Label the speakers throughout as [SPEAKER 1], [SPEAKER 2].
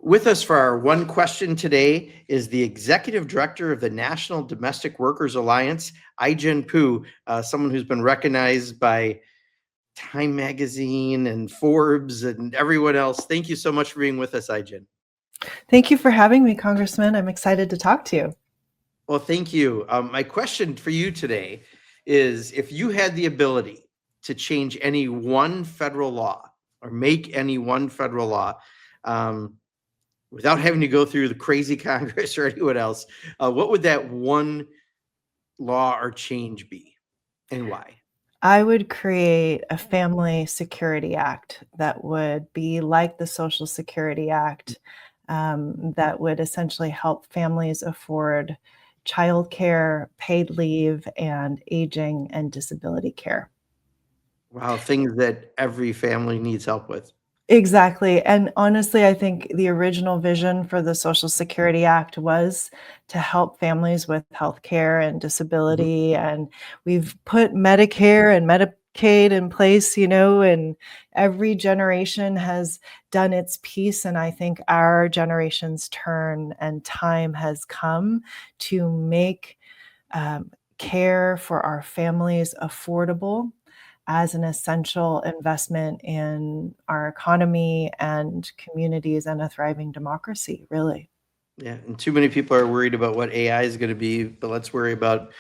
[SPEAKER 1] With us for our one question today is the Executive Director of the National Domestic Workers Alliance, Ai-jen Poo, someone who's been recognized by Time Magazine and Forbes and everyone else. Thank you so much for being with us, Ai-jen.
[SPEAKER 2] Thank you for having me, Congressman. I'm excited to talk to you.
[SPEAKER 1] Well, thank you. My question for you today is, if you had the ability to change any one federal law or make any one federal law, without having to go through the crazy Congress or anyone else, what would that one law or change be, and why?
[SPEAKER 2] I would create a Family Security Act that would be like the Social Security Act, that would essentially help families afford childcare, paid leave, and aging and disability care.
[SPEAKER 1] Wow, things that every family needs help with.
[SPEAKER 2] Exactly. And honestly, I think the original vision for the Social Security Act was to help families with healthcare and
[SPEAKER 1] Mhm.
[SPEAKER 2] disability. And we've put Medicare and Medicaid in place, and every generation has done its piece. And I think our generation's turn and time has come to make care for our families affordable as an essential investment in our economy and communities and a thriving democracy, really.
[SPEAKER 1] Yeah, and too many people are worried about what AI is going to be, but let's worry about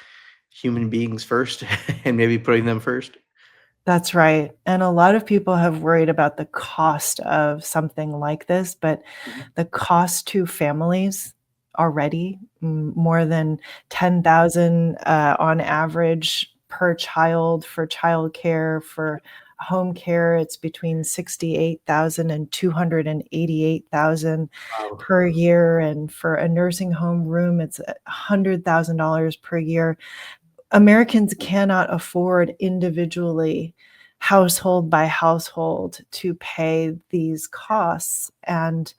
[SPEAKER 1] human beings first and maybe putting them first.
[SPEAKER 2] That's right. And a lot of people have worried about the cost of something like this, but
[SPEAKER 1] Mhm.
[SPEAKER 2] the cost to families already, more than 10,000 on average per child for childcare, for home care, it's between 68,000 and 288,000
[SPEAKER 1] Wow.
[SPEAKER 2] per year. And for a nursing home room, it's $100,000 per year. Americans cannot afford individually, household by household, to pay these costs. And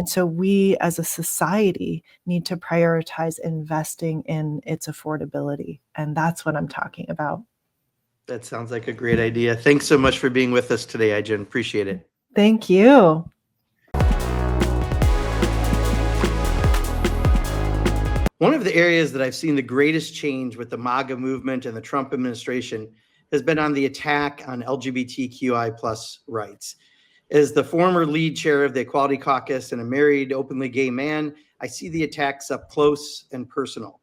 [SPEAKER 2] so we as a society need to prioritize investing in its affordability. And that's what I'm talking about.
[SPEAKER 1] That sounds like a great idea. Thanks so much for being with us today, Ai-jen. Appreciate it.
[SPEAKER 2] Thank you.
[SPEAKER 1] One of the areas that I've seen the greatest change with the MAGA movement and the Trump administration has been on the attack on LGBTQI plus rights. As the former lead chair of the Equality Caucus and a married, openly gay man, I see the attacks up close and personal.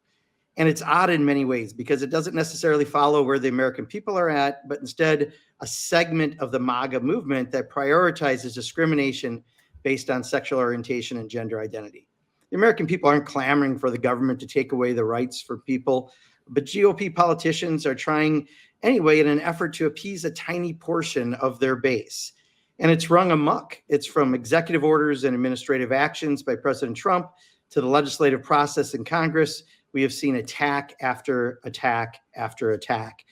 [SPEAKER 1] And it's odd in many ways because it doesn't necessarily follow where the American people are at, but instead a segment of the MAGA movement that prioritizes discrimination based on sexual orientation and gender identity. The American people aren't clamoring for the government to take away the rights for people, but GOP politicians are trying anyway in an effort to appease a tiny portion of their base. And it's rung amok. It's from executive orders and administrative actions by President Trump to the legislative process in Congress. We have seen attack after attack after attack.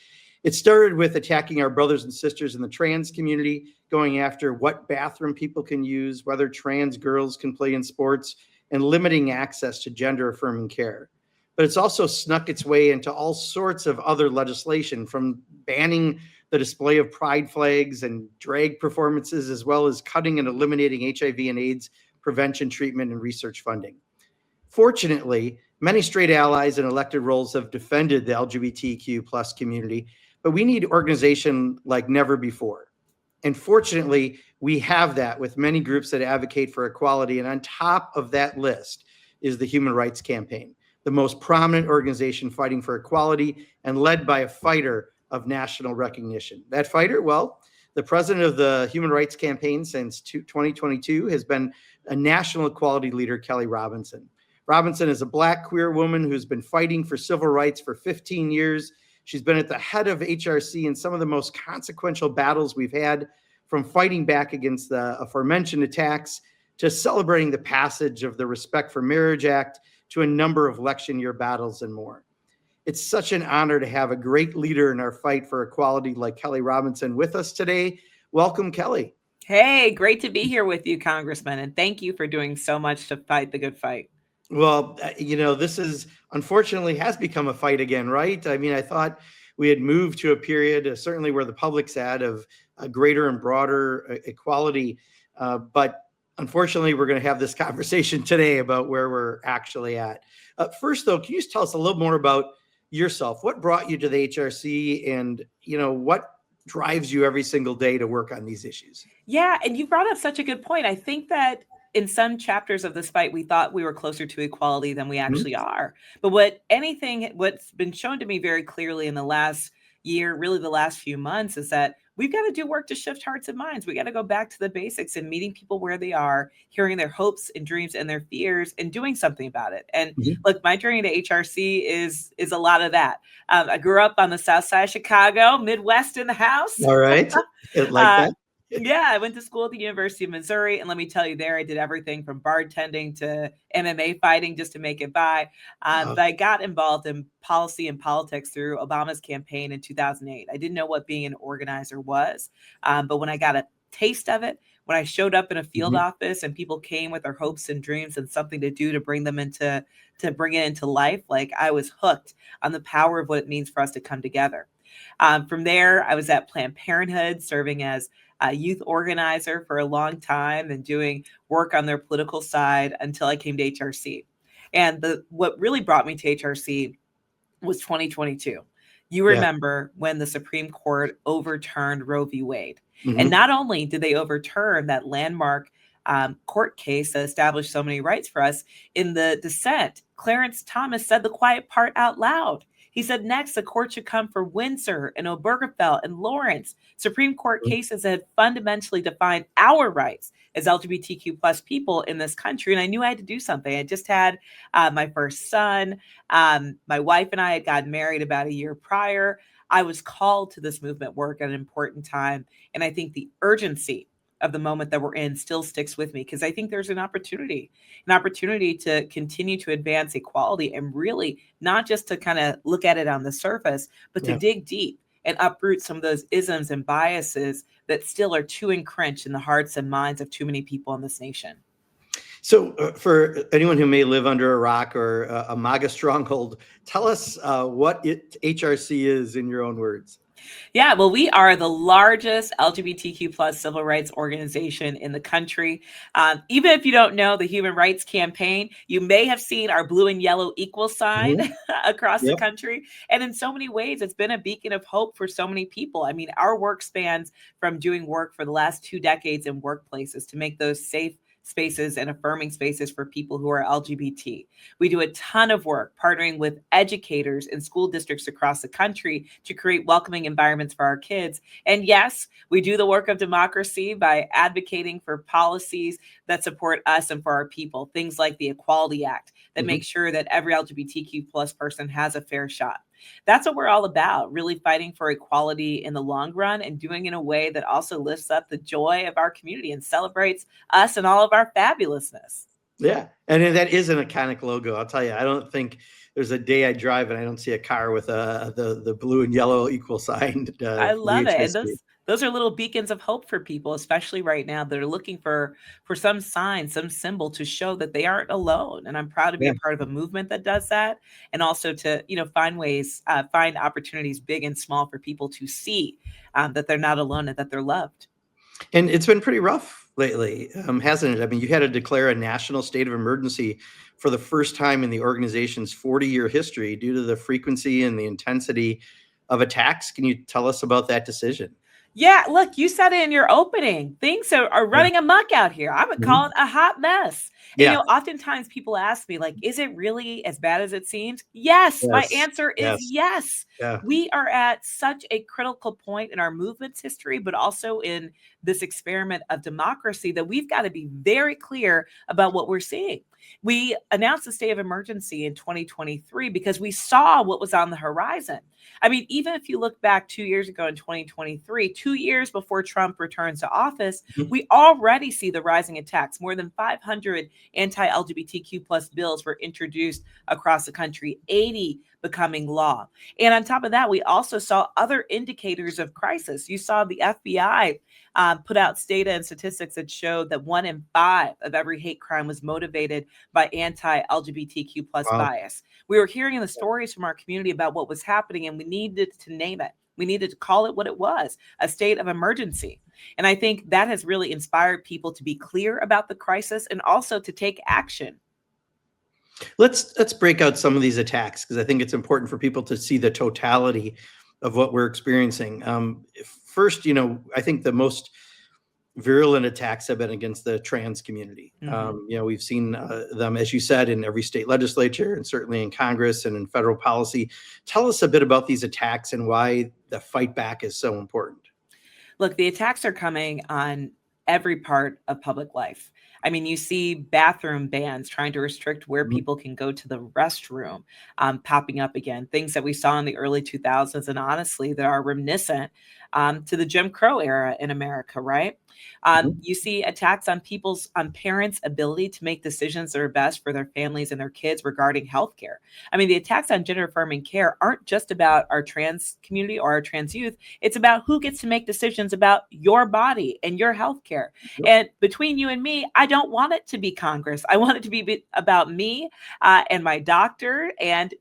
[SPEAKER 1] It started with attacking our brothers and sisters in the trans community, going after what bathroom people can use, whether trans girls can play in sports, and limiting access to gender affirming care. But it's also snuck its way into all sorts of other legislation, from banning the display of pride flags and drag performances, as well as cutting and eliminating HIV and AIDS prevention, treatment, and research funding. Fortunately, many straight allies in elected roles have defended the LGBTQ plus community, but we need organization like never before. And fortunately, we have that with many groups that advocate for equality. And on top of that list is the Human Rights Campaign, the most prominent organization fighting for equality and led by a fighter of national recognition. That fighter, well, the president of the Human Rights Campaign since 2022 has been a national equality leader, Kelley Robinson. Robinson is a Black queer woman who's been fighting for civil rights for 15 years. She's been at the head of HRC in some of the most consequential battles we've had, from fighting back against the aforementioned attacks to celebrating the passage of the Respect for Marriage Act to a number of election year battles and more. It's such an honor to have a great leader in our fight for equality like Kelley Robinson with us today. Welcome, Kelley.
[SPEAKER 3] Hey, great to be here with you, Congressman, and thank you for doing so much to fight the good fight.
[SPEAKER 1] Well, this is unfortunately has become a fight again, right? I mean, I thought we had moved to a period, certainly where the public's at, of a greater and broader equality. But unfortunately, we're going to have this conversation today about where we're actually at. First, though, can you just tell us a little more about yourself? What brought you to the HRC, and what drives you every single day to work on these issues?
[SPEAKER 3] Yeah, and you brought up such a good point. I think that in some chapters of this fight, we thought we were closer to equality than we actually are. But what's been shown to me very clearly in the last year, really the last few months, is that we've got to do work to shift hearts and minds. We got to go back to the basics and meeting people where they are, hearing their hopes and dreams and their fears, and doing something about it. And look, my journey to HRC is a lot of that. I grew up on the south side of Chicago, Midwest in the house.
[SPEAKER 1] All right. Like that.
[SPEAKER 3] Yeah, I went to school at the University of Missouri, and let me tell you, there I did everything from bartending to MMA fighting just to make it by. But I got involved in policy and politics through Obama's campaign in 2008. I didn't know what being an organizer was, but when I got a taste of it, when I showed up in a field office and people came with their hopes and dreams and something to do to bring them to bring it into life, like I was hooked on the power of what it means for us to come together. From there, I was at Planned Parenthood, serving as a youth organizer for a long time and doing work on their political side until I came to HRC. And what really brought me to HRC was 2022. You remember when the Supreme Court overturned Roe v. Wade. And not only did they overturn that landmark court case that established so many rights for us, in the dissent, Clarence Thomas said the quiet part out loud. He said, next, the court should come for Windsor and Obergefell and Lawrence, Supreme Court cases that had fundamentally defined our rights as LGBTQ plus people in this country. And I knew I had to do something. I just had my first son. My wife and I had gotten married about a year prior. I was called to this movement work at an important time. And I think the urgency of the moment that we're in still sticks with me, because I think there's an opportunity to continue to advance equality, and really not just to kind of look at it on the surface, but to dig deep and uproot some of those isms and biases that still are too entrenched in the hearts and minds of too many people in this nation.
[SPEAKER 1] So for anyone who may live under a rock or a MAGA stronghold, tell us what HRC is in your own words.
[SPEAKER 3] Yeah, well, we are the largest LGBTQ plus civil rights organization in the country. Even if you don't know the Human Rights Campaign, you may have seen our blue and yellow equal sign across the country. And in so many ways, it's been a beacon of hope for so many people. I mean, our work spans from doing work for the last 2 decades in workplaces to make those safe spaces and affirming spaces for people who are LGBT. We do a ton of work partnering with educators in school districts across the country to create welcoming environments for our kids. And yes, we do the work of democracy by advocating for policies that support us and for our people. Things like the Equality Act that make sure that every LGBTQ plus person has a fair shot. That's what we're all about, really fighting for equality in the long run and doing it in a way that also lifts up the joy of our community and celebrates us and all of our fabulousness.
[SPEAKER 1] Yeah. And that is an iconic logo. I'll tell you, I don't think there's a day I drive and I don't see a car with the blue and yellow equal sign.
[SPEAKER 3] I love it. And those are little beacons of hope for people, especially right now, that are looking for some sign, some symbol to show that they aren't alone. And I'm proud to be a part of a movement that does that. And also to, find opportunities big and small for people to see that they're not alone and that they're loved.
[SPEAKER 1] And it's been pretty rough lately, hasn't it? I mean, you had to declare a national state of emergency for the first time in the organization's 40-year history due to the frequency and the intensity of attacks. Can you tell us about that decision?
[SPEAKER 3] Yeah, look, you said it in your opening. Things are running amok out here. I would call it a hot mess. And, oftentimes people ask me, like, is it really as bad as it seems? Yes. My answer is yes. Yeah. We are at such a critical point in our movement's history, but also in this experiment of democracy, that we've got to be very clear about what we're seeing. We announced the state of emergency in 2023 because we saw what was on the horizon. I mean, even if you look back 2 years ago in 2023, 2 years before Trump returns to office, we already see the rising attacks. More than 500 anti-LGBTQ plus bills were introduced across the country, 80 becoming law. And on top of that, we also saw other indicators of crisis. You saw the FBI put out data and statistics that showed that 1 in 5 of every hate crime was motivated by anti-LGBTQ plus bias. We were hearing the stories from our community about what was happening, and we needed to name it. We needed to call it what it was, a state of emergency. And I think that has really inspired people to be clear about the crisis and also to take action.
[SPEAKER 1] Let's break out some of these attacks, because I think it's important for people to see the totality of what we're experiencing. First, I think the most virulent attacks have been against the trans community. We've seen them, as you said, in every state legislature and certainly in Congress and in federal policy. Tell us a bit about these attacks and why the fight back is so important.
[SPEAKER 3] Look, the attacks are coming on every part of public life. I mean, you see bathroom bans trying to restrict where people can go to the restroom popping up again, things that we saw in the early 2000s and honestly that are reminiscent to the Jim Crow era in America, right? You see attacks on parents' ability to make decisions that are best for their families and their kids regarding healthcare. I mean, the attacks on gender affirming care aren't just about our trans community or our trans youth. It's about who gets to make decisions about your body and your healthcare. And between you and me, I don't want it to be Congress. I want it to be about me and my doctor and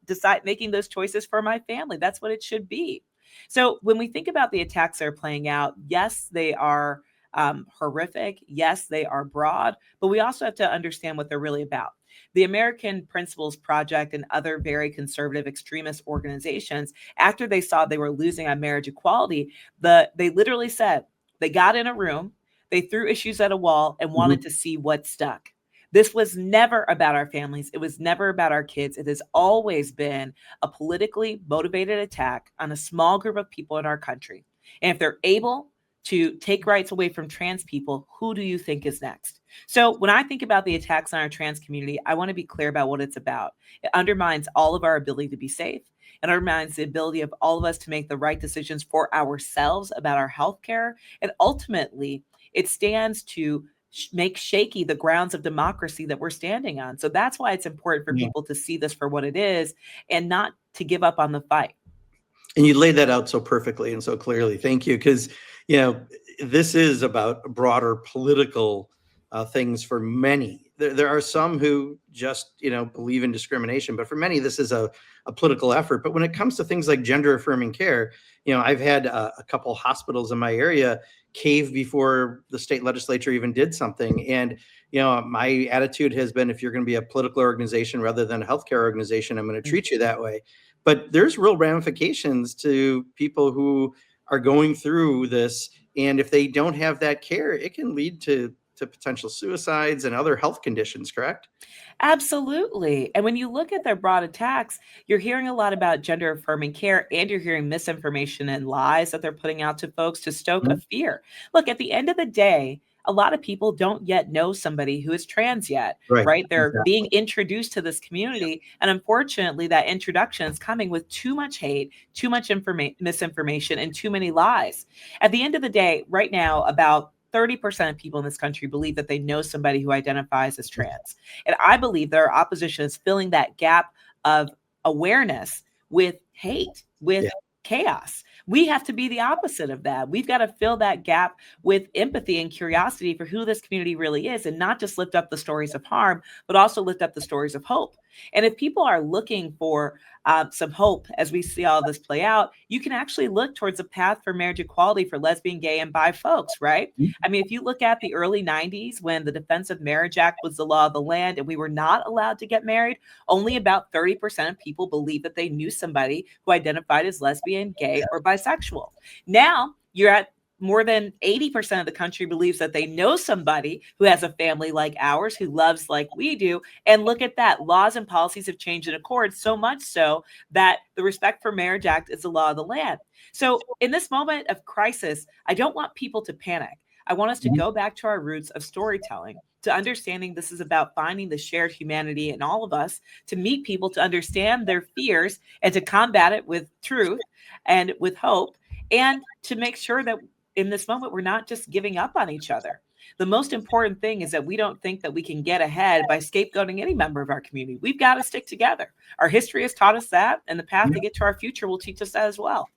[SPEAKER 3] making those choices for my family. That's what it should be. So when we think about the attacks that are playing out, yes, they are horrific. Yes, they are broad, but we also have to understand what they're really about. The American Principles Project and other very conservative extremist organizations, after they saw they were losing on marriage equality, they literally said they got in a room, they threw issues at a wall and wanted to see what stuck. This was never about our families. It was never about our kids. It has always been a politically motivated attack on a small group of people in our country. And if they're able to take rights away from trans people, who do you think is next? So when I think about the attacks on our trans community, I want to be clear about what it's about. It undermines all of our ability to be safe. It undermines the ability of all of us to make the right decisions for ourselves about our healthcare. And ultimately, it stands to make shaky the grounds of democracy that we're standing on. So that's why it's important for people to see this for what it is and not to give up on the fight.
[SPEAKER 1] And you laid that out so perfectly and so clearly. Thank you. Because, this is about broader political things for many. There are some who just, believe in discrimination, but for many, this is a political effort. But when it comes to things like gender affirming care, I've had a couple hospitals in my area cave before the state legislature even did something. And, my attitude has been, if you're going to be a political organization rather than a healthcare organization, I'm going to treat you that way. But there's real ramifications to people who are going through this. And if they don't have that care, it can lead to potential suicides and other health conditions, correct?
[SPEAKER 3] Absolutely. And when you look at their broad attacks, you're hearing a lot about gender affirming care and you're hearing misinformation and lies that they're putting out to folks to stoke a fear. Look, at the end of the day, a lot of people don't yet know somebody who is trans yet, right? They're being introduced to this community. And unfortunately, that introduction is coming with too much hate, too much misinformation, and too many lies. At the end of the day, right now, about 30% of people in this country believe that they know somebody who identifies as trans. And I believe that our opposition is filling that gap of awareness with hate, with chaos. We have to be the opposite of that. We've got to fill that gap with empathy and curiosity for who this community really is, and not just lift up the stories of harm, but also lift up the stories of hope. And if people are looking for some hope as we see all this play out, you can actually look towards a path for marriage equality for lesbian, gay, and bi folks, right? I mean, if you look at the early 90s when the Defense of Marriage Act was the law of the land and we were not allowed to get married, only about 30% of people believed that they knew somebody who identified as lesbian, gay, or bisexual. Now you're at more than 80% of the country believes that they know somebody who has a family like ours, who loves like we do. And look at that. Laws and policies have changed in accord, so much so that the Respect for Marriage Act is the law of the land. So in this moment of crisis, I don't want people to panic. I want us to go back to our roots of storytelling, to understanding this is about finding the shared humanity in all of us, to meet people, to understand their fears and to combat it with truth and with hope, and to make sure that in this moment, we're not just giving up on each other. The most important thing is that we don't think that we can get ahead by scapegoating any member of our community. We've got to stick together. Our history has taught us that, and the path to get to our future will teach us that as well.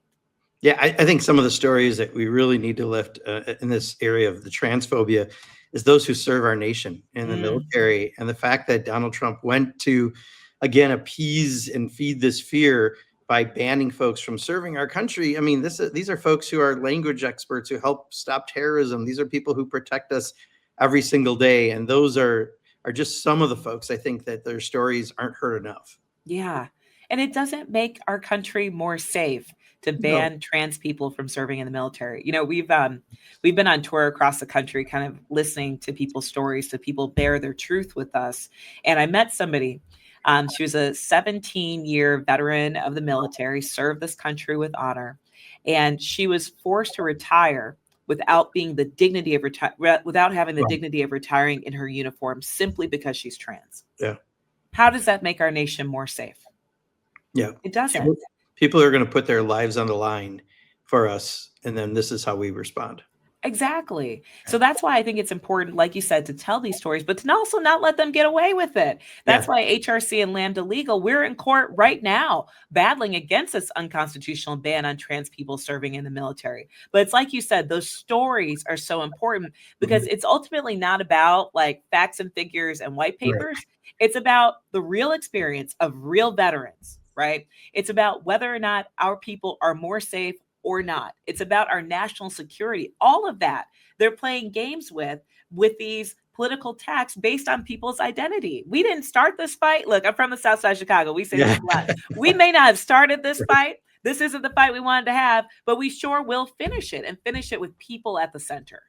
[SPEAKER 1] Yeah, I think some of the stories that we really need to lift in this area of the transphobia is those who serve our nation in the military, and the fact that Donald Trump went to, again, appease and feed this fear by banning folks from serving our country. I mean, these are folks who are language experts who help stop terrorism. These are people who protect us every single day. And those are just some of the folks I think that their stories aren't heard enough.
[SPEAKER 3] Yeah. And it doesn't make our country more safe to ban trans people from serving in the military. You know, we've been on tour across the country, kind of listening to people's stories, so people bear their truth with us. And I met somebody. She was a 17-year veteran of the military, served this country with honor, and she was forced to retire without being the dignity of without having the dignity of retiring in her uniform, simply because she's trans.
[SPEAKER 1] Yeah.
[SPEAKER 3] How does that make our nation more safe?
[SPEAKER 1] Yeah.
[SPEAKER 3] It doesn't.
[SPEAKER 1] People are going to put their lives on the line for us, and then this is how we respond.
[SPEAKER 3] Exactly. So that's why I think it's important, like you said, to tell these stories, but to also not let them get away with it. That's why HRC and Lambda Legal, we're in court right now battling against this unconstitutional ban on trans people serving in the military. But it's like you said, those stories are so important because it's ultimately not about like facts and figures and white papers. Right. It's about the real experience of real veterans, right? It's about whether or not our people are more safe or not. It's about our national security. All of that they're playing games with these political attacks based on people's identity. We didn't start this fight. Look, I'm from the South Side of Chicago. We say this a lot. We may not have started this fight. This isn't the fight we wanted to have, but we sure will finish it, and finish it with people at the center.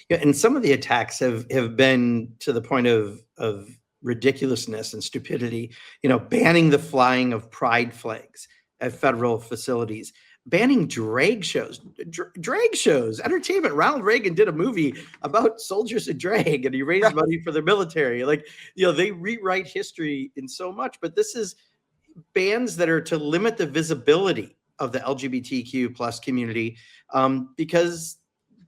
[SPEAKER 1] Yeah, and some of the attacks have been to the point of ridiculousness and stupidity. You know, banning the flying of pride flags at federal facilities. Banning drag shows, entertainment. Ronald Reagan did a movie about soldiers in drag, and he raised money for the military. Like, you know, they rewrite history in so much, but this is bans that are to limit the visibility of the LGBTQ plus community, because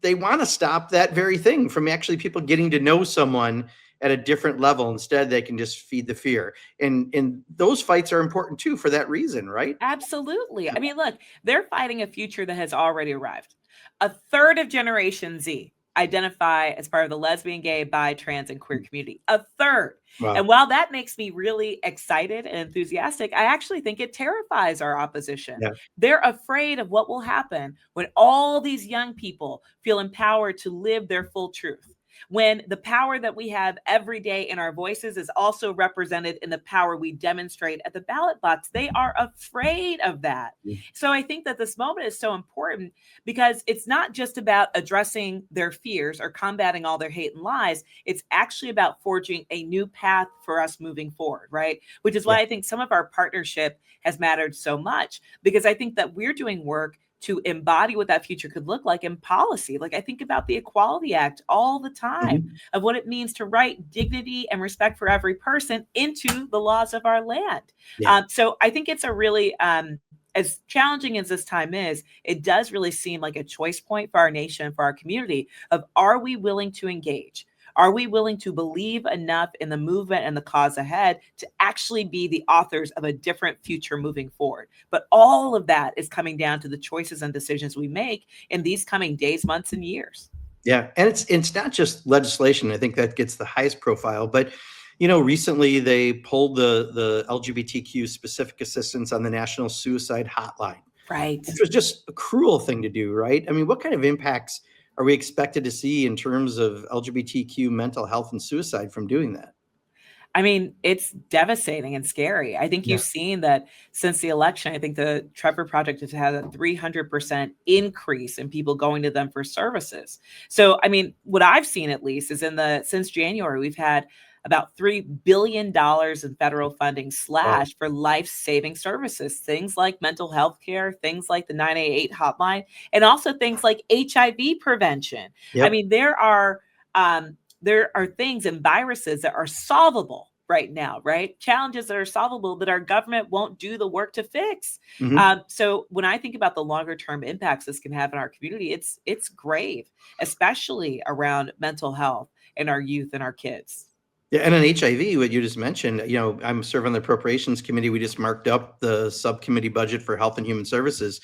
[SPEAKER 1] they want to stop that very thing from actually people getting to know someone at a different level. Instead, they can just feed the fear. And those fights are important too for that reason, right?
[SPEAKER 3] Absolutely. I mean, look, they're fighting a future that has already arrived. A third of Generation Z identify as part of the lesbian, gay, bi, trans, and queer community. A third. Wow. And while that makes me really excited and enthusiastic, I actually think it terrifies our opposition. Yeah. They're afraid of what will happen when all these young people feel empowered to live their full truth. When the power that we have every day in our voices is also represented in the power we demonstrate at the ballot box. They are afraid of that. So I think that this moment is so important because it's not just about addressing their fears or combating all their hate and lies. It's actually about forging a new path for us moving forward, right? Which is why I think some of our partnership has mattered so much, because I think that we're doing work to embody what that future could look like in policy. Like, I think about the Equality Act all the time of what it means to write dignity and respect for every person into the laws of our land. Yeah. So I think it's a really, as challenging as this time is, it does really seem like a choice point for our nation, for our community of, are we willing to engage? Are we willing to believe enough in the movement and the cause ahead to actually be the authors of a different future moving forward? But all of that is coming down to the choices and decisions we make in these coming days, months, and years.
[SPEAKER 1] Yeah, and it's not just legislation. I think that gets the highest profile, but you know, recently they pulled the LGBTQ specific assistance on the National Suicide Hotline.
[SPEAKER 3] Right.
[SPEAKER 1] Which was just a cruel thing to do, right? I mean, what kind of impacts are we expected to see in terms of LGBTQ mental health and suicide from doing that?
[SPEAKER 3] I mean, it's devastating and scary. I think you've seen that since the election. I think the Trevor Project has had a 300% increase in people going to them for services. So, I mean, what I've seen at least is since January, we've had about $3 billion in federal funding slashed for life-saving services, things like mental health care, things like the 988 hotline, and also things like HIV prevention. Yep. I mean, there are things and viruses that are solvable right now, right? Challenges that are solvable that our government won't do the work to fix. So when I think about the longer term impacts this can have in our community, it's grave, especially around mental health and our youth and our kids.
[SPEAKER 1] Yeah, and on HIV, what you just mentioned, you know, I'm serving on the Appropriations Committee. We just marked up the subcommittee budget for Health and Human Services.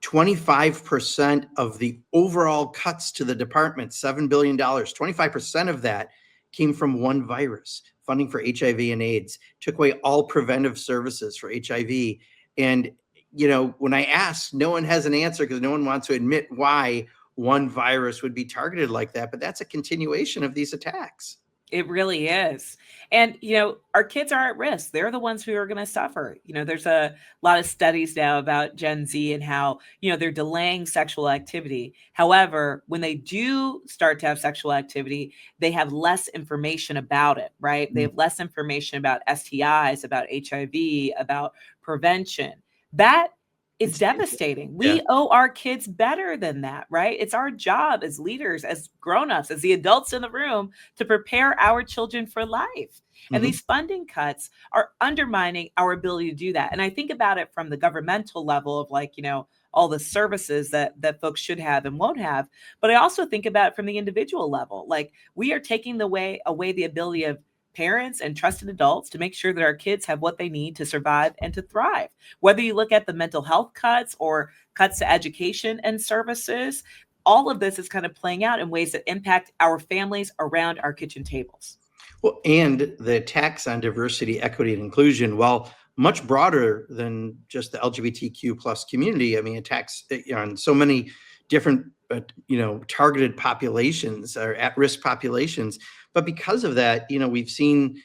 [SPEAKER 1] 25% of the overall cuts to the department, $7 billion, 25% of that came from one virus, funding for HIV and AIDS, took away all preventive services for HIV. And when I ask, no one has an answer because no one wants to admit why one virus would be targeted like that. But that's a continuation of these attacks.
[SPEAKER 3] It really is. And, our kids are at risk. They're the ones who are going to suffer. There's a lot of studies now about Gen Z and how, they're delaying sexual activity. However, when they do start to have sexual activity, they have less information about it, right? They have less information about STIs, about HIV, about prevention. That is devastating. We owe our kids better than that, right? It's our job as leaders, as grown-ups, as the adults in the room to prepare our children for life. And these funding cuts are undermining our ability to do that. And I think about it from the governmental level of all the services that folks should have and won't have. But I also think about it from the individual level. Like, we are taking away the ability of parents and trusted adults to make sure that our kids have what they need to survive and to thrive. Whether you look at the mental health cuts or cuts to education and services, all of this is kind of playing out in ways that impact our families around our kitchen tables.
[SPEAKER 1] Well, and the attacks on diversity, equity, and inclusion, while much broader than just the LGBTQ plus community, I mean, attacks on so many different, targeted populations or at-risk populations. But because of that, we've seen,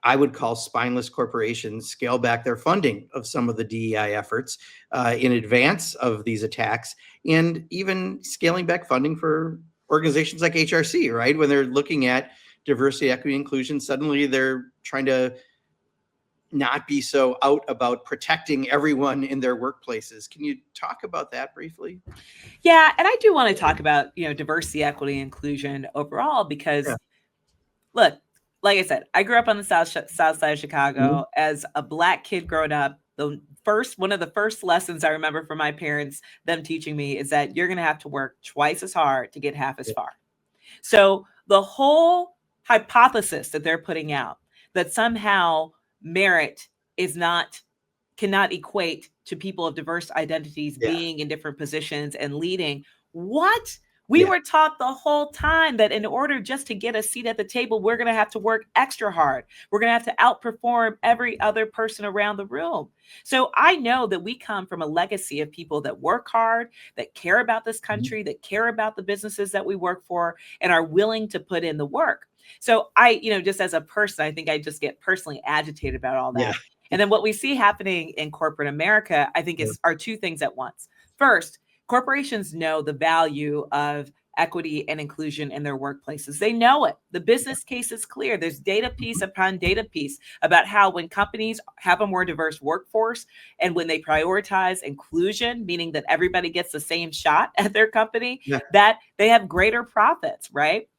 [SPEAKER 1] I would call spineless corporations scale back their funding of some of the DEI efforts in advance of these attacks, and even scaling back funding for organizations like HRC, right? When they're looking at diversity, equity, inclusion, suddenly they're trying to not be so out about protecting everyone in their workplaces. Can you talk about that briefly?
[SPEAKER 3] Yeah, and I do want to talk about, diversity, equity, inclusion overall, because look, like I said, I grew up on the south side of Chicago. As a Black kid growing up. One of the first lessons I remember from my parents, them teaching me, is that you're going to have to work twice as hard to get half as far. So the whole hypothesis that they're putting out that somehow merit cannot equate to people of diverse identities being in different positions and leading. What? We were taught the whole time that in order just to get a seat at the table, we're going to have to work extra hard. We're going to have to outperform every other person around the room. So I know that we come from a legacy of people that work hard, that care about this country, that care about the businesses that we work for, and are willing to put in the work. So I, just as a person, I think I just get personally agitated about all that. Yeah. And then what we see happening in corporate America, I think are two things at once. First, corporations know the value of equity and inclusion in their workplaces. They know it. The business case is clear. There's data piece upon data piece about how when companies have a more diverse workforce and when they prioritize inclusion, meaning that everybody gets the same shot at their company, that they have greater profits, right?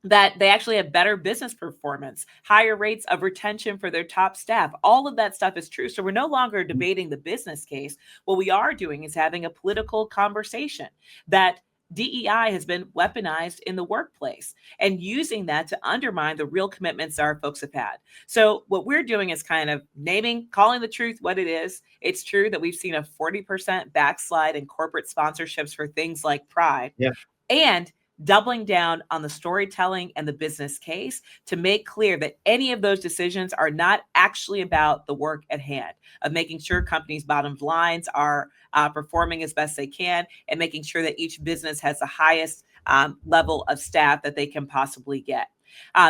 [SPEAKER 3] That they actually have better business performance, higher rates of retention for their top staff. All of that stuff is true. So we're no longer debating the business case. What we are doing is having a political conversation that DEI has been weaponized in the workplace and using that to undermine the real commitments our folks have had. So what we're doing is kind of calling the truth what it is. It's true that we've seen a 40% backslide in corporate sponsorships for things like Pride. And doubling down on the storytelling and the business case to make clear that any of those decisions are not actually about the work at hand, of making sure companies' bottom lines are performing as best they can, and making sure that each business has the highest level of staff that they can possibly get.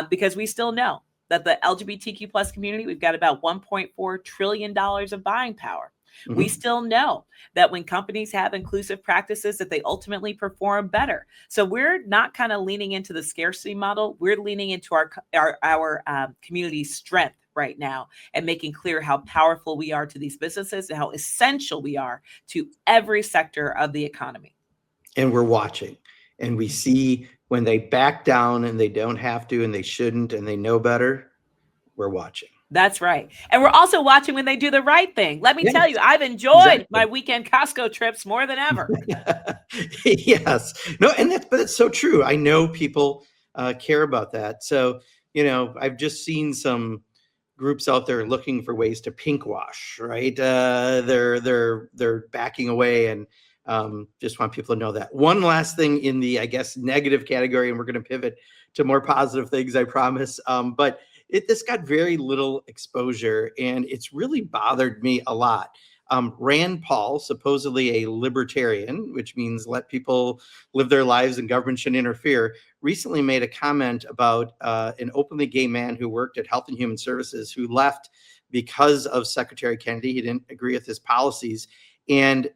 [SPEAKER 3] Because we still know that the LGBTQ plus community, we've got about $1.4 trillion of buying power. We still know that when companies have inclusive practices that they ultimately perform better. So we're not kind of leaning into the scarcity model. We're leaning into our community's strength right now and making clear how powerful we are to these businesses and how essential we are to every sector of the economy.
[SPEAKER 1] And we're watching, and we see when they back down and they don't have to and they shouldn't and they know better, we're watching.
[SPEAKER 3] That's right. And we're also watching when they do the right thing. Let me tell you, I've enjoyed my weekend Costco trips more than ever.
[SPEAKER 1] Yes. No, but it's so true. I know people care about that. So, I've just seen some groups out there looking for ways to pink wash, right? They're backing away, and just want people to know that. One last thing in the, I guess, negative category, and we're going to pivot to more positive things, I promise. But this got very little exposure, and it's really bothered me a lot. Rand Paul, supposedly a libertarian, which means let people live their lives and government shouldn't interfere, recently made a comment about an openly gay man who worked at Health and Human Services who left because of Secretary Kennedy. He didn't agree with his policies. And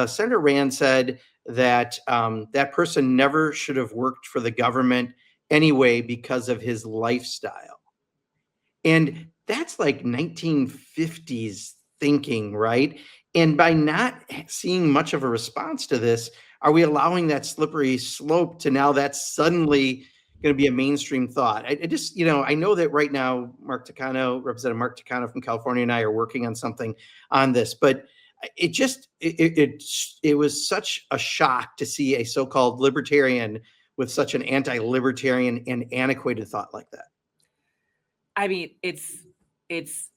[SPEAKER 1] Senator Rand said that that person never should have worked for the government anyway because of his lifestyle. And that's like 1950s thinking, right? And by not seeing much of a response to this, are we allowing that slippery slope to now that's suddenly going to be a mainstream thought? I just, I know that right now, Representative Mark Takano from California and I are working on something on this, but it was such a shock to see a so-called libertarian with such an anti-libertarian and antiquated thought like that.
[SPEAKER 3] I mean, it's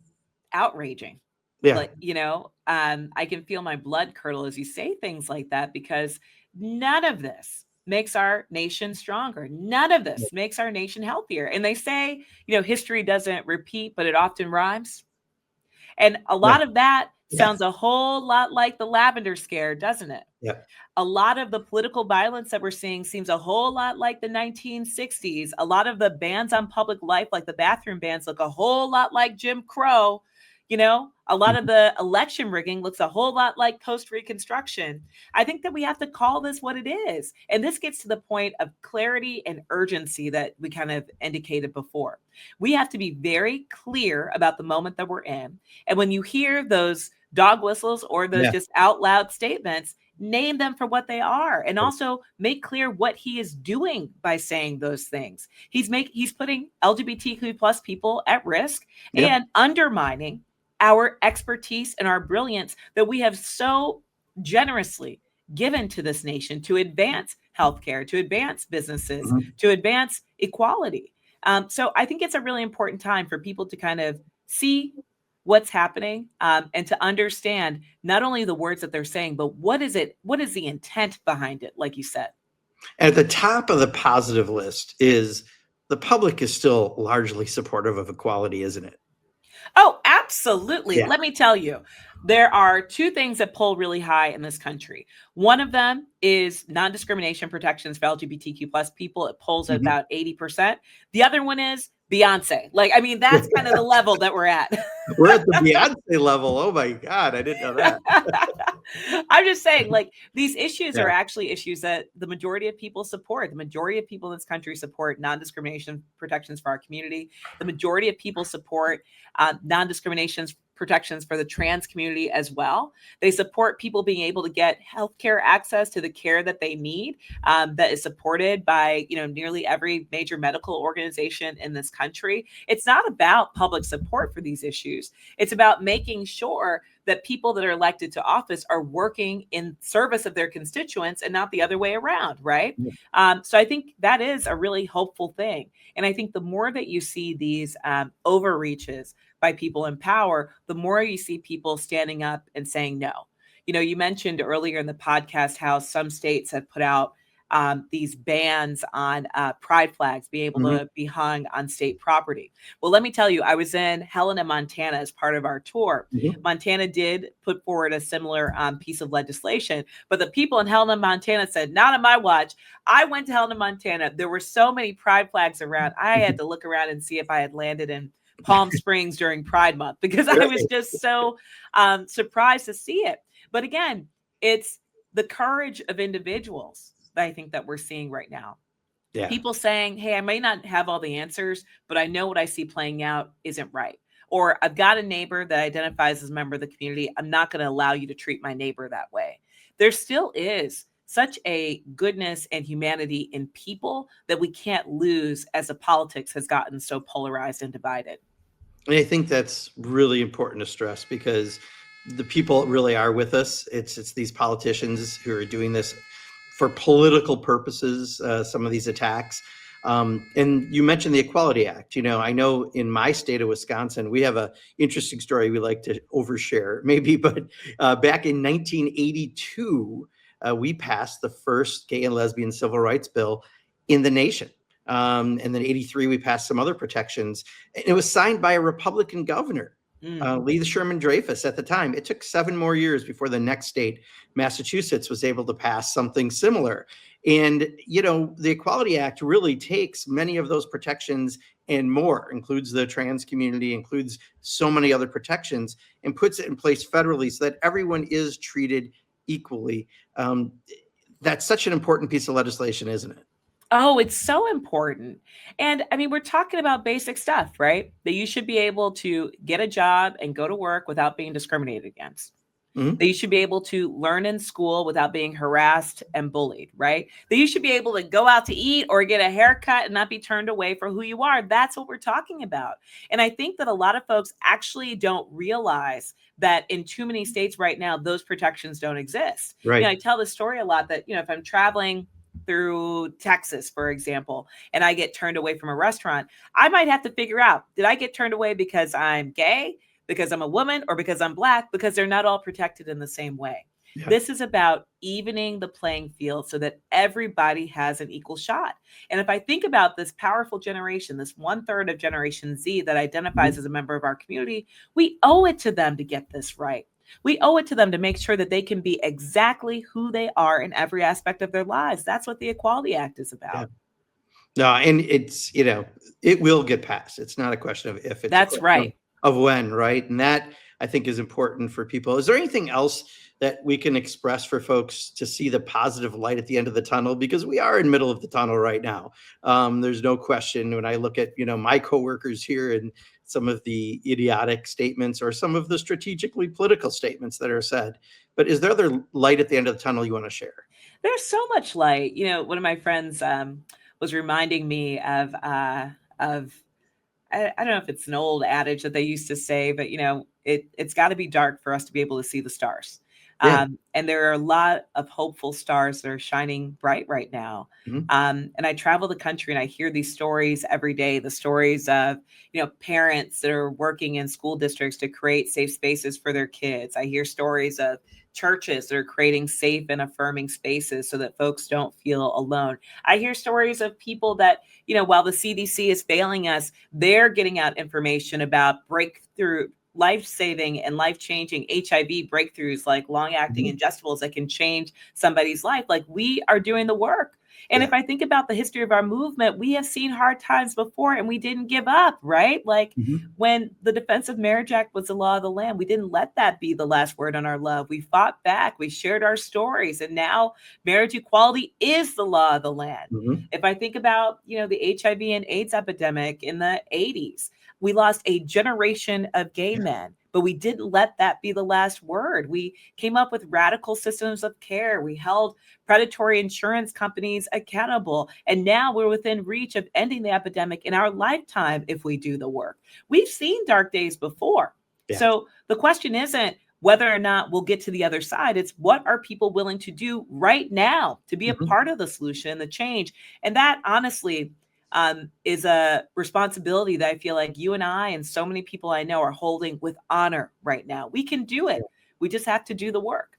[SPEAKER 3] outraging.
[SPEAKER 1] Yeah.
[SPEAKER 3] Like, I can feel my blood curdle as you say things like that, because none of this makes our nation stronger. None of this makes our nation healthier. And they say, history doesn't repeat, but it often rhymes. And a lot of that sounds a whole lot like the lavender scare, doesn't it?
[SPEAKER 1] Yeah.
[SPEAKER 3] A lot of the political violence that we're seeing seems a whole lot like the 1960s. A lot of the bans on public life, like the bathroom bans, look a whole lot like Jim Crow. A lot of the election rigging looks a whole lot like post-Reconstruction. I think that we have to call this what it is. And this gets to the point of clarity and urgency that we kind of indicated before. We have to be very clear about the moment that we're in. And when you hear those dog whistles or those just out loud statements, name them for what they are, and also make clear what he is doing by saying those things. He's putting LGBTQ plus people at risk and undermining our expertise and our brilliance that we have so generously given to this nation to advance healthcare, to advance businesses, to advance equality. So I think it's a really important time for people to kind of see what's happening and to understand not only the words that they're saying, but what is the intent behind it, like you said.
[SPEAKER 1] At the top of the positive list is the public is still largely supportive of equality, isn't it?
[SPEAKER 3] Oh, absolutely.
[SPEAKER 1] Yeah.
[SPEAKER 3] Let me tell you, there are two things that pull really high in this country. One of them is non-discrimination protections for LGBTQ plus people. It pulls at about 80%. The other one is Beyonce. That's kind of the level that we're at.
[SPEAKER 1] We're at the Beyonce level. Oh my God, I didn't know that.
[SPEAKER 3] I'm just saying, these issues are actually issues that the majority of people support. The majority of people in this country support non-discrimination protections for our community. The majority of people support non-discrimination protections for the trans community as well. They support people being able to get healthcare access to the care that they need, that is supported by nearly every major medical organization in this country. It's not about public support for these issues. It's about making sure that people that are elected to office are working in service of their constituents and not the other way around, right? So I think that is a really hopeful thing. And I think the more that you see these overreaches by people in power, the more you see people standing up and saying no. You mentioned earlier in the podcast how some states have put out these bans on pride flags being able to be hung on state property. Well, let me tell you, I was in Helena, Montana as part of our tour. Montana did put forward a similar piece of legislation, but the people in Helena, Montana said, not on my watch. I went to Helena, Montana. There were so many pride flags around. I had to look around and see if I had landed in Palm Springs during Pride Month, because I was just so surprised to see it. But again, it's the courage of individuals that I think that we're seeing right now. People saying, hey, I may not have all the answers, but I know what I see playing out isn't right. Or I've got a neighbor that identifies as a member of the community. I'm not going to allow you to treat my neighbor that way. There still is such a goodness and humanity in people that we can't lose as the politics has gotten so polarized and divided.
[SPEAKER 1] And I think that's really important to stress, because the people really are with us. It's these politicians who are doing this for political purposes, some of these attacks. And you mentioned the Equality Act. I know in my state of Wisconsin, we have an interesting story we like to overshare maybe, but back in 1982, we passed the first gay and lesbian civil rights bill in the nation. And then 83, we passed some other protections. And it was signed by a Republican governor. Lee Sherman Dreyfus at the time. It took 7 more years before the next state, Massachusetts, was able to pass something similar. And, the Equality Act really takes many of those protections and more, includes the trans community, includes so many other protections, and puts it in place federally so that everyone is treated equally. That's such an important piece of legislation, isn't it?
[SPEAKER 3] Oh, it's so important. And I mean, we're talking about basic stuff, right? That you should be able to get a job and go to work without being discriminated against. That you should be able to learn in school without being harassed and bullied, right? That you should be able to go out to eat or get a haircut and not be turned away for who you are. That's what we're talking about. And I think that a lot of folks actually don't realize that in too many states right now, those protections don't exist.
[SPEAKER 1] Right.
[SPEAKER 3] I tell this story a lot that, if I'm traveling through Texas, for example, and I get turned away from a restaurant, I might have to figure out, did I get turned away because I'm gay, because I'm a woman, or because I'm Black? Because they're not all protected in the same way. Yeah. This is about evening the playing field so that everybody has an equal shot. And if I think about this powerful generation, this 1/3 of Generation Z that identifies as a member of our community, we owe it to them to get this right. We owe it to them to make sure that they can be exactly who they are in every aspect of their lives. That's what the Equality Act is about.
[SPEAKER 1] Yeah. No, and it's, it will get passed. It's not a question of if, it's
[SPEAKER 3] that's right.
[SPEAKER 1] Of when, right? And that, I think, is important for people. Is there anything else that we can express for folks to see the positive light at the end of the tunnel? Because we are in the middle of the tunnel right now. There's no question when I look at, my coworkers here and some of the idiotic statements or some of the strategically political statements that are said. But is there other light at the end of the tunnel you want to share?
[SPEAKER 3] There's so much light. One of my friends was reminding me of I don't know if it's an old adage that they used to say, but it's got to be dark for us to be able to see the stars.
[SPEAKER 1] Yeah.
[SPEAKER 3] And there are a lot of hopeful stars that are shining bright right now. And I travel the country and I hear these stories every day, the stories of, parents that are working in school districts to create safe spaces for their kids. I hear stories of churches that are creating safe and affirming spaces so that folks don't feel alone. I hear stories of people that, while the CDC is failing us, they're getting out information about breakthrough, life-saving and life-changing HIV breakthroughs like long-acting ingestibles that can change somebody's life. Like, we are doing the work. And if I think about the history of our movement, we have seen hard times before and we didn't give up, right? Like when the Defense of Marriage Act was the law of the land, we didn't let that be the last word on our love. We fought back, we shared our stories, and now marriage equality is the law of the land. If I think about, the HIV and AIDS epidemic in the 80s, we lost a generation of gay men, but we didn't let that be the last word. We came up with radical systems of care. We held predatory insurance companies accountable. And now we're within reach of ending the epidemic in our lifetime if we do the work. We've seen dark days before. Yeah. So the question isn't whether or not we'll get to the other side. It's what are people willing to do right now to be a part of the solution, the change. And that, honestly, is a responsibility that I feel like you and I and so many people I know are holding with honor right now. We can do it. We just have to do the work.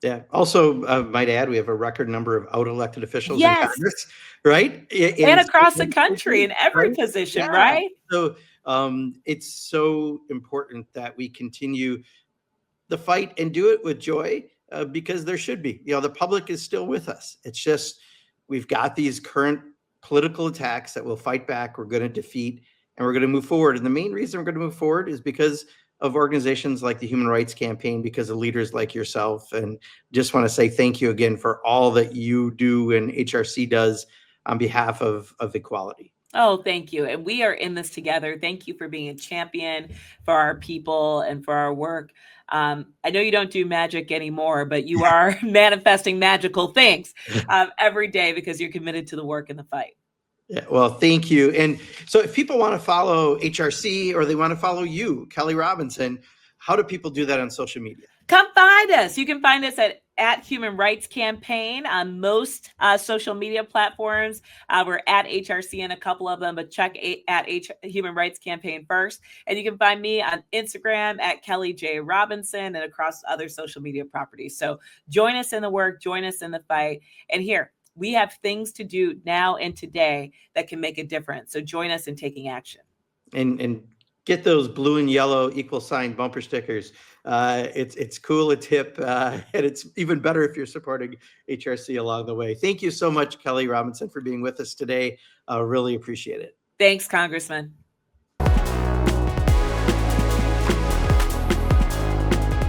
[SPEAKER 1] Yeah. Also, might add, we have a record number of out-elected officials in Congress, right?
[SPEAKER 3] And across the country in every position, right?
[SPEAKER 1] So it's so important that we continue the fight and do it with joy because there should be. The public is still with us. It's just we've got these current political attacks that we'll fight back, we're going to defeat, and we're going to move forward. And the main reason we're going to move forward is because of organizations like the Human Rights Campaign, because of leaders like yourself. And just want to say thank you again for all that you do and HRC does on behalf of equality.
[SPEAKER 3] Oh, thank you. And we are in this together. Thank you for being a champion for our people and for our work. I know you don't do magic anymore, but you are manifesting magical things every day because you're committed to the work and the fight.
[SPEAKER 1] Yeah, well, thank you. And so if people want to follow HRC or they want to follow you, Kelley Robinson, how do people do that on social media?
[SPEAKER 3] Come find us. You can find us at Human Rights Campaign on most social media platforms. We're at HRC in a couple of them, but check at Human Rights Campaign first. And you can find me on Instagram at Kelley J. Robinson and across other social media properties. So join us in the work, join us in the fight. And here, we have things to do now and today that can make a difference. So join us in taking action.
[SPEAKER 1] And get those blue and yellow equal sign bumper stickers. It's cool, it's hip, and it's even better if you're supporting HRC along the way. Thank you so much, Kelley Robinson, for being with us today. Really appreciate it.
[SPEAKER 3] Thanks, Congressman.